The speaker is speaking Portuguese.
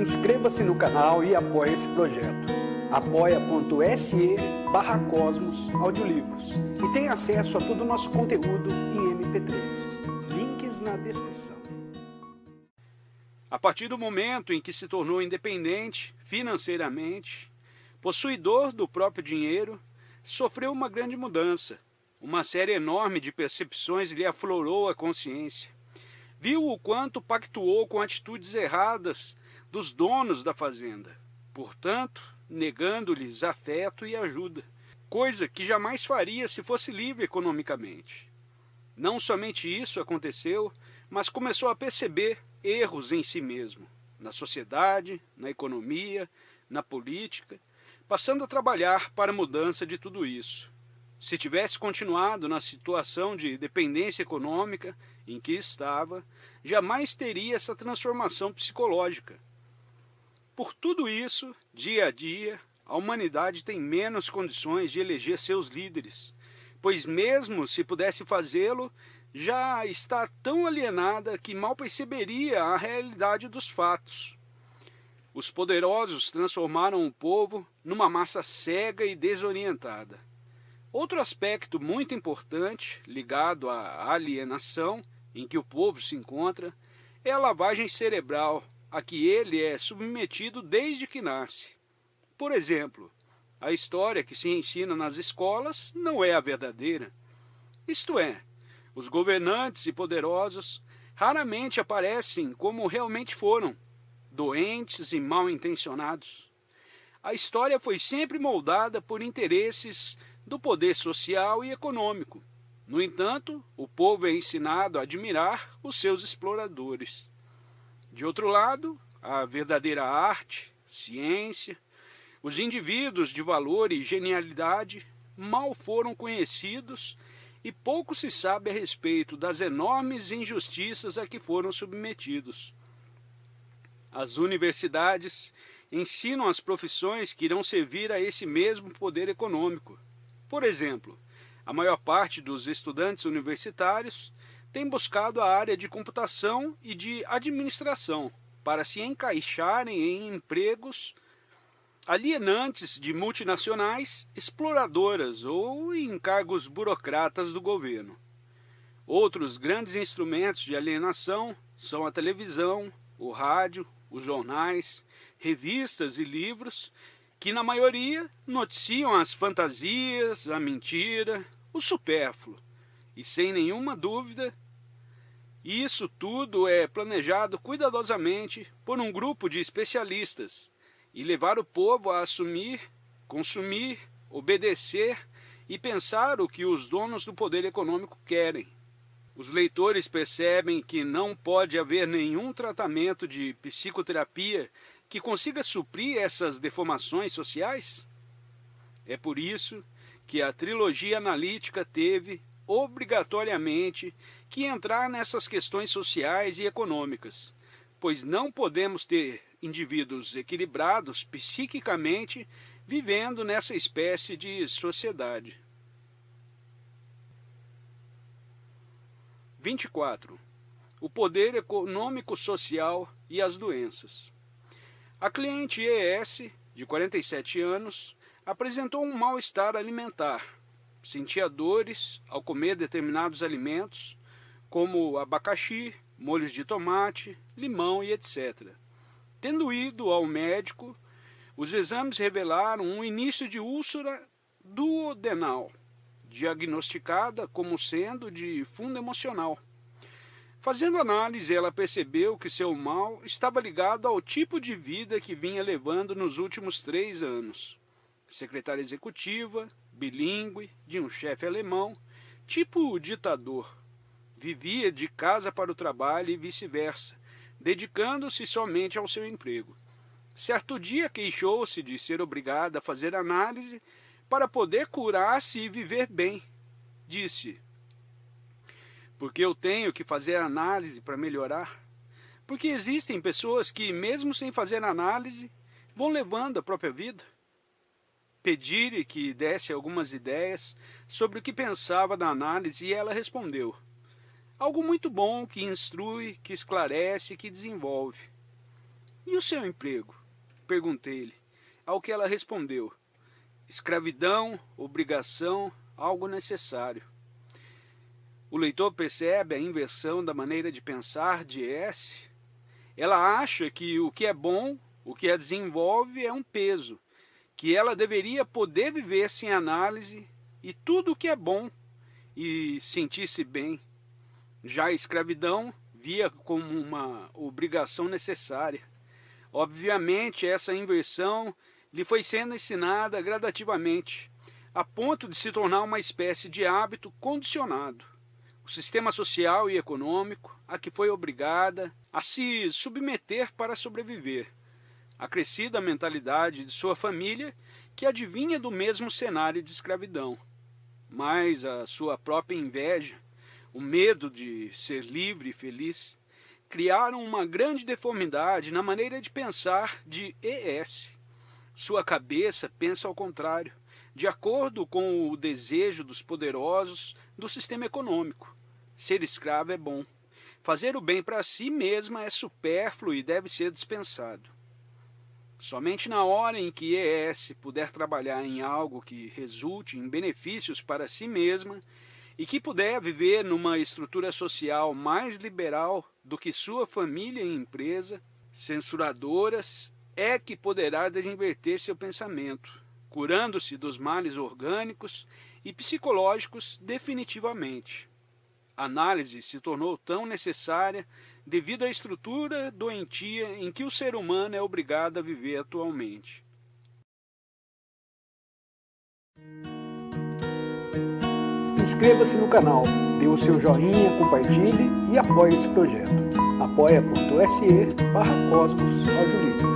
Inscreva-se no canal e apoie esse projeto. apoia.se/Cosmos Audiolivros e tenha acesso a todo o nosso conteúdo em MP3. Links na descrição. A partir do momento em que se tornou independente financeiramente, possuidor do próprio dinheiro, sofreu uma grande mudança. Uma série enorme de percepções lhe aflorou a consciência. Viu o quanto pactuou com atitudes erradas dos donos da fazenda, portanto, negando-lhes afeto e ajuda, coisa que jamais faria se fosse livre economicamente. Não somente isso aconteceu, mas começou a perceber erros em si mesmo, na sociedade, na economia, na política, passando a trabalhar para a mudança de tudo isso. Se tivesse continuado na situação de dependência econômica em que estava, jamais teria essa transformação psicológica. Por tudo isso, dia a dia, a humanidade tem menos condições de eleger seus líderes, pois mesmo se pudesse fazê-lo, já está tão alienada que mal perceberia a realidade dos fatos. Os poderosos transformaram o povo numa massa cega e desorientada. Outro aspecto muito importante, ligado à alienação em que o povo se encontra, é a lavagem cerebral a que ele é submetido desde que nasce. Por exemplo, a história que se ensina nas escolas não é a verdadeira. Isto é, os governantes e poderosos raramente aparecem como realmente foram, doentes e mal intencionados. A história foi sempre moldada por interesses do poder social e econômico. No entanto, o povo é ensinado a admirar os seus exploradores. De outro lado, a verdadeira arte, ciência, os indivíduos de valor e genialidade mal foram conhecidos e pouco se sabe a respeito das enormes injustiças a que foram submetidos. As universidades ensinam as profissões que irão servir a esse mesmo poder econômico. Por exemplo, a maior parte dos estudantes universitários tem buscado a área de computação e de administração para se encaixarem em empregos alienantes de multinacionais exploradoras ou em cargos burocratas do governo. Outros grandes instrumentos de alienação são a televisão, o rádio, os jornais, revistas e livros, que na maioria noticiam as fantasias, a mentira, o supérfluo. E sem nenhuma dúvida, isso tudo é planejado cuidadosamente por um grupo de especialistas e levar o povo a assumir, consumir, obedecer e pensar o que os donos do poder econômico querem. Os leitores percebem que não pode haver nenhum tratamento de psicoterapia que consiga suprir essas deformações sociais? É por isso que a trilogia analítica teve, obrigatoriamente, que entrar nessas questões sociais e econômicas, pois não podemos ter indivíduos equilibrados psiquicamente vivendo nessa espécie de sociedade. 24. O poder econômico-social e as doenças. A cliente ES, de 47 anos, apresentou um mal-estar alimentar. Sentia dores ao comer determinados alimentos, como abacaxi, molhos de tomate, limão e etc. Tendo ido ao médico, os exames revelaram um início de úlcera duodenal, diagnosticada como sendo de fundo emocional. Fazendo análise, ela percebeu que seu mal estava ligado ao tipo de vida que vinha levando nos últimos 3 anos. Secretária executiva, bilíngue, de um chefe alemão, tipo ditador. Vivia de casa para o trabalho e vice-versa, dedicando-se somente ao seu emprego. Certo dia queixou-se de ser obrigada a fazer análise para poder curar-se e viver bem. Disse: porque eu tenho que fazer análise para melhorar? Porque existem pessoas que, mesmo sem fazer análise, vão levando a própria vida? Pedi-lhe que desse algumas ideias sobre o que pensava da análise e ela respondeu: algo muito bom, que instrui, que esclarece, que desenvolve. E o seu emprego? Perguntei-lhe, ao que ela respondeu: escravidão, obrigação, algo necessário. O leitor percebe a inversão da maneira de pensar de S. Ela acha que o que é bom, o que a desenvolve é um peso, que ela deveria poder viver sem análise e tudo o que é bom e sentir-se bem. Já a escravidão via como uma obrigação necessária. Obviamente, essa inversão lhe foi sendo ensinada gradativamente, a ponto de se tornar uma espécie de hábito condicionado. O sistema social e econômico a que foi obrigada a se submeter para sobreviver. Acrescida a mentalidade de sua família, que adivinha do mesmo cenário de escravidão. Mas a sua própria inveja, o medo de ser livre e feliz, criaram uma grande deformidade na maneira de pensar de ES. Sua cabeça pensa ao contrário, de acordo com o desejo dos poderosos do sistema econômico. Ser escravo é bom. Fazer o bem para si mesma é supérfluo e deve ser dispensado. Somente na hora em que ES puder trabalhar em algo que resulte em benefícios para si mesma e que puder viver numa estrutura social mais liberal do que sua família e empresa, censuradoras, é que poderá desinverter seu pensamento, curando-se dos males orgânicos e psicológicos definitivamente. A análise se tornou tão necessária devido à estrutura doentia em que o ser humano é obrigado a viver atualmente. Inscreva-se no canal, dê o seu joinha, compartilhe e apoie esse projeto. apoia.se/Cosmos Audiolivros.